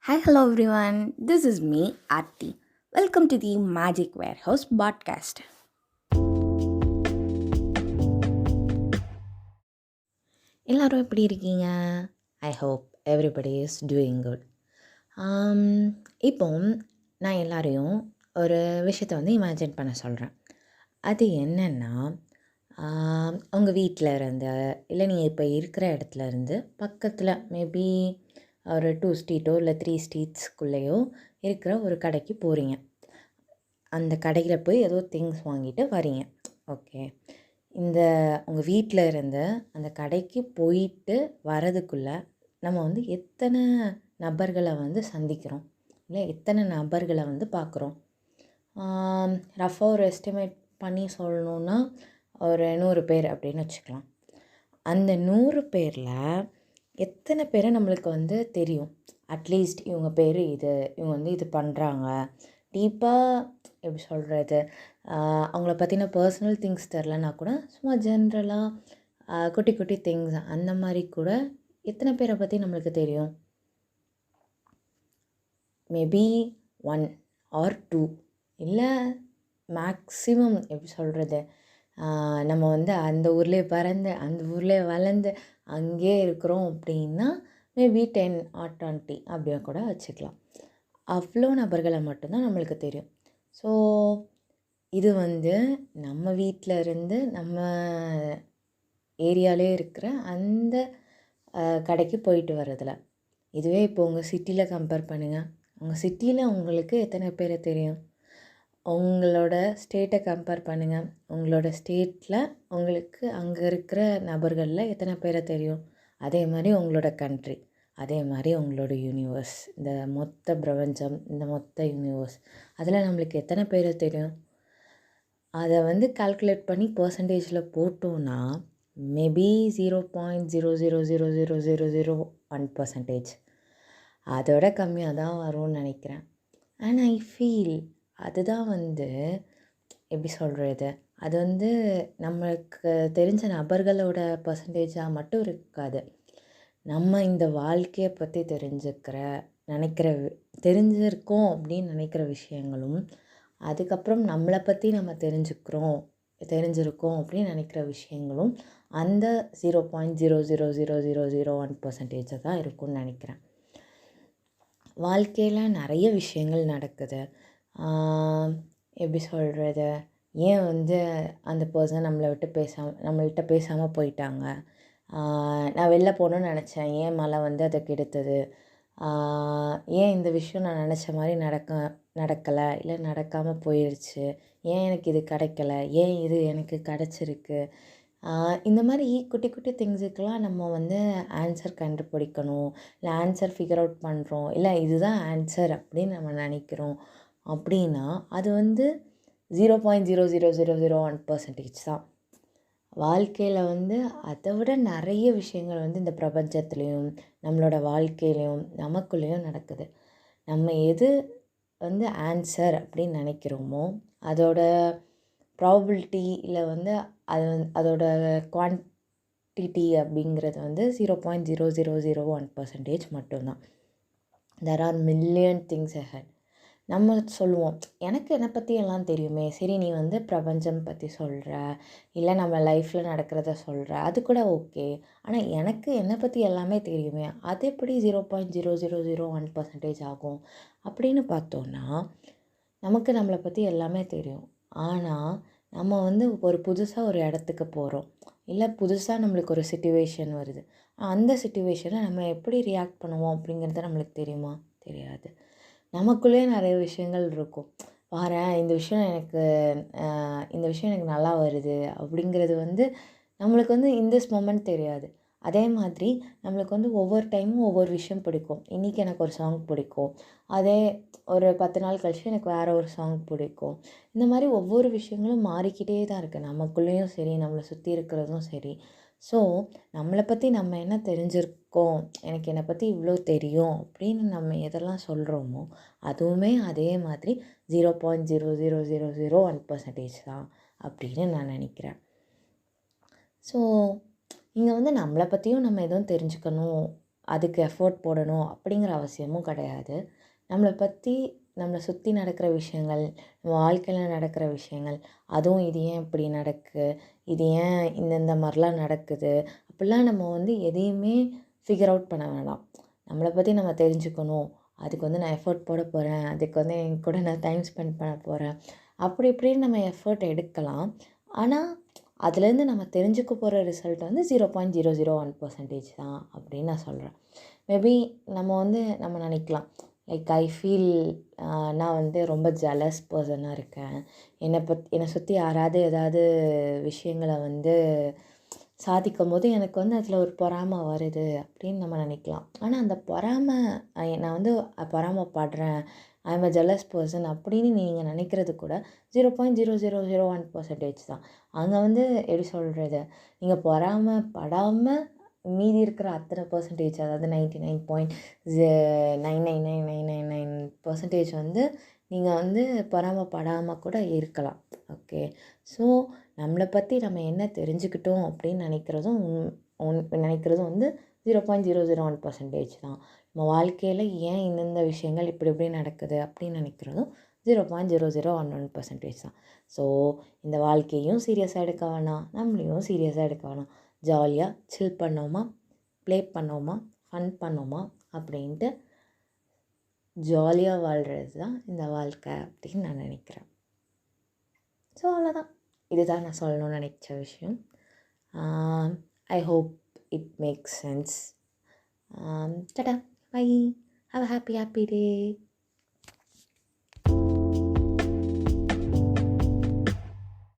Hi, hello everyone. This is me, Aarti. Welcome to the Magic Warehouse podcast. எல்லாரும் எப்படி இருக்கீங்க? I hope everybody is doing good. இப்போ நான் எல்லாரையும் ஒரு விஷயத்தை இமேஜின் பண்ண சொல்கிறேன். அது என்னென்னா, உங்கள் வீட்டில் இருந்து இல்லை நீங்கள் இப்போ இருக்கிற இடத்துல இருந்து பக்கத்தில் மேபி ஒரு 2 ஸ்ட்ரீட்டோ இல்லை 3 ஸ்ட்ரீட்ஸ்குள்ளேயோ இருக்கிற ஒரு கடைக்கு போகிறீங்க. அந்த கடையில் போய் ஏதோ திங்ஸ் வாங்கிட்டு வரீங்க. ஓகே, இந்த உங்கள் வீட்டில் இருந்து அந்த கடைக்கு போயிட்டு வரதுக்குள்ளே நம்ம எத்தனை நபர்களை சந்திக்கிறோம், இல்லை எத்தனை நபர்களை பார்க்குறோம்? ரஃபாக ஒரு எஸ்டிமேட் பண்ணி சொல்லணுன்னா ஒரு 100 பேர் அப்படின்னு வச்சுக்கலாம். அந்த 100 பேரில் எத்தனை பேரை நம்மளுக்கு தெரியும்? அட்லீஸ்ட் இவங்க பேர் இது, இவங்க இது பண்ணுறாங்க. டீப்பாக எப்படி சொல்கிறது, அவங்கள பற்றின பர்சனல் திங்ஸ் தெரிலனா கூட சும்மா ஜென்ரலாக குட்டி குட்டி திங்ஸ் அந்த மாதிரி கூட எத்தனை பேரை பற்றி நம்மளுக்கு தெரியும்? மேபி 1 or 2, இல்லை மேக்ஸிமம் எப்படி சொல்கிறது, நம்ம அந்த ஊர்லேயே பிறந்து அந்த ஊர்லேயே வளர்ந்து அங்கேயே இருக்கிறோம் அப்படின்னா மேபி 10 or 20 அப்படியே கூட வச்சுக்கலாம். அவ்வளோ நபர்களை மட்டும்தான் நம்மளுக்கு தெரியும். ஸோ இது நம்ம வீட்டில் இருந்து நம்ம ஏரியாலே இருக்கிற அந்த கடைக்கு போயிட்டு வர்றதில். இதுவே இப்போ உங்கள் சிட்டியில் கம்பேர் பண்ணுங்கள். உங்கள் சிட்டியில் உங்களுக்கு எத்தனை பேரை தெரியும்? உங்களோட ஸ்டேட்டை கம்பேர் பண்ணுங்கள். உங்களோட ஸ்டேட்டில் உங்களுக்கு அங்கே இருக்கிற நபர்களில் எத்தனை பேரை தெரியும்? அதே மாதிரி உங்களோட கண்ட்ரி, அதே மாதிரி உங்களோட யூனிவர்ஸ், இந்த மொத்த பிரபஞ்சம், இந்த மொத்த யூனிவர்ஸ், அதில் நம்மளுக்கு எத்தனை பேரை தெரியும்? அதை கால்குலேட் பண்ணி பர்சன்டேஜில் போட்டோன்னா மேபி 0.00000001%. அதோட கம்மியாக தான் வரும்னு நினைக்கிறேன். அண்ட் ஐ ஃபீல் அதுதான் எப்படி சொல்கிறது, அது நம்மளுக்கு தெரிஞ்ச நபர்களோட பர்சன்டேஜாக மட்டும் இருக்காது. நம்ம இந்த வாழ்க்கையை பற்றி தெரிஞ்சிருக்கோம் அப்படின்னு நினைக்கிற விஷயங்களும், அதுக்கப்புறம் நம்மளை பற்றி நம்ம தெரிஞ்சிருக்கோம் அப்படின்னு நினைக்கிற விஷயங்களும் அந்த 0.000001% தான் இருக்கும்னு நினைக்கிறேன். வாழ்க்கையில் நிறைய விஷயங்கள் நடக்குது. எப்படி சொல்கிறது, ஏன் அந்த பர்சன் நம்மள்கிட்ட பேசாமல் போயிட்டாங்க. நான் வெளில போகணுன்னு நினச்சேன், ஏன் மழை அதை கெடுத்தது. ஏன் இந்த விஷயம் நான் நினச்ச மாதிரி நடக்கலை, இல்லை நடக்காமல் போயிடுச்சு. ஏன் எனக்கு இது கிடைக்கல, ஏன் இது எனக்கு கிடச்சிருக்கு. இந்த மாதிரி குட்டி குட்டி திங்ஸுக்கெலாம் நம்ம ஆன்சர் கண்டுபிடிக்கணும், இல்லை ஆன்சர் ஃபிகர் அவுட் பண்ணுறோம், இல்லை இதுதான் ஆன்சர் அப்படின்னு நம்ம நினைக்கிறோம் அப்படின்னா அது 0.000001% தான். வாழ்க்கையில் அதை விட நிறைய விஷயங்கள் இந்த பிரபஞ்சத்துலேயும் நம்மளோட வாழ்க்கையிலையும் நமக்குள்ளேயும் நடக்குது. நம்ம எது ஆன்சர் அப்படின்னு நினைக்கிறோமோ அதோட ப்ராபபிலிட்டி இல்லை அது அதோட குவான்டிட்டி அப்படிங்கிறது 0.0001% மட்டும்தான். There are million things ahead. நம்ம சொல்லுவோம், எனக்கு என்னை பற்றி எல்லாம் தெரியுமே, சரி நீ பிரபஞ்சம் பற்றி சொல்கிற, இல்லை நம்ம லைஃப்பில் நடக்கிறத சொல்கிற, அது கூட ஓகே. ஆனால் எனக்கு என்னை பற்றி எல்லாமே தெரியுமே, அது எப்படி 0.0001% ஆகும் அப்படின்னு பார்த்தோன்னா, நமக்கு நம்மளை பற்றி எல்லாமே தெரியும். ஆனால் நம்ம ஒரு புதுசாக ஒரு இடத்துக்கு போகிறோம், இல்லை புதுசாக நம்மளுக்கு ஒரு சிச்சுவேஷன் வருது. அந்த சிச்சுவேஷனை நம்ம எப்படி ரியாக்ட் பண்ணுவோம் அப்படிங்கிறது நம்மளுக்கு தெரியுமா? தெரியாது. நமக்குள்ளே நிறைய விஷயங்கள் இருக்கும். பாரேன், இந்த விஷயம் எனக்கு நல்லா வருது அப்படிங்கிறது நம்மளுக்கு இன் திஸ் மொமெண்ட் தெரியாது. அதே மாதிரி நம்மளுக்கு ஒவ்வொரு டைமும் ஒவ்வொரு விஷயம் பிடிக்கும். இன்றைக்கி எனக்கு ஒரு சாங் பிடிக்கும், அதே ஒரு 10 நாள் கழிச்சு எனக்கு வேறு ஒரு சாங் பிடிக்கும். இந்த மாதிரி ஒவ்வொரு விஷயங்களும் மாறிக்கிட்டே தான் இருக்குது, நமக்குள்ளேயும் சரி நம்மளை சுற்றி இருக்கிறதும் சரி. ஸோ நம்மளை பற்றி நம்ம என்ன தெரிஞ்சிருக்கோம், எனக்கு என்னை பற்றி இவ்வளோ தெரியும் அப்படின்னு நம்ம எதெல்லாம் சொல்கிறோமோ அதுவுமே அதே மாதிரி 0.000001% தான் அப்படின்னு நான் நினைக்கிறேன். ஸோ இங்கே நம்மளை பற்றியும் நம்ம எதுவும் தெரிஞ்சுக்கணும் அதுக்கு எஃபோர்ட் போடணும் அப்படிங்கிற அவசியமும் கிடையாது. நம்மளை பற்றி நம்மளை சுற்றி நடக்கிற விஷயங்கள், நம்ம வாழ்க்கையில் நடக்கிற விஷயங்கள், அதுவும் இது ஏன் இப்படி நடக்குது, இது ஏன் இந்த மாதிரிலாம் நடக்குது, அப்படிலாம் நம்ம வந்து எதையுமே ஃபிகர் அவுட் பண்ண வேணாம். நம்மளை பற்றி நம்ம தெரிஞ்சுக்கணும், அதுக்கு வந்து நான் எஃபோர்ட் போட போகிறேன், அதுக்கு வந்து என் கூட நான் டைம் ஸ்பெண்ட் பண்ண போகிறேன், அப்படி இப்படின்னு நம்ம எஃபர்ட் எடுக்கலாம். ஆனால் அதுலேருந்து நம்ம தெரிஞ்சுக்க போகிற ரிசல்ட் வந்து 0.001% தான் அப்படின்னு நான் சொல்கிறேன். மேபி நம்ம வந்து நம்ம நினைக்கலாம், லைக் ஐ ஃபீல் நான் வந்து ரொம்ப ஜெலஸ் பர்சனாக இருக்கேன், என்னை சுற்றி யாராவது ஏதாவது விஷயங்களை வந்து சாதிக்கும் போது எனக்கு வந்து அதில் ஒரு பொறாமை வருது அப்படின்னு நம்ம நினைக்கலாம். ஆனால் அந்த பொறாமை நான் வந்து பொறாமைப்படுறேன், I am a jealous person அப்படின்னு நீங்கள் நினைக்கிறது கூட 0.0001% தான். அங்கே வந்து எப்படி சொல்கிறது, நீங்கள் பொறாமைப்படாமல் மீதி இருக்கிற அத்தனை பர்சன்டேஜ், அதாவது 99.99999% வந்து நீங்கள் வந்து பொறாமைப்படாமல் கூட இருக்கலாம். ஓகே, ஸோ நம்மளை பற்றி நம்ம என்ன தெரிஞ்சுக்கிட்டோம் அப்படின்னு நினைக்கிறதும் வந்து 0.001% தான். நம்ம வாழ்க்கையில் ஏன் இந்தந்த விஷயங்கள் இப்படி இப்படி நடக்குது அப்படின்னு நினைக்கிறதும் 0.0011% தான். ஸோ இந்த வாழ்க்கையும் சீரியஸாக எடுக்க வேணாம், நம்மளையும் சீரியஸாக எடுக்க வேணாம். ஜாலியாக சில் பண்ணோமா, ப்ளே பண்ணோமா, ஃபன் பண்ணோமா அப்படின்ட்டு ஜாலியாக வாழ்கிறது தான் இந்த வாழ்க்கை அப்படின்னு நான் நினைக்கிறேன். ஸோ அவ்வளோதான், இதுதான் நான் சொல்லணும்னு நினச்ச விஷயம். I hope it makes sense. Tata, bye, have a happy day.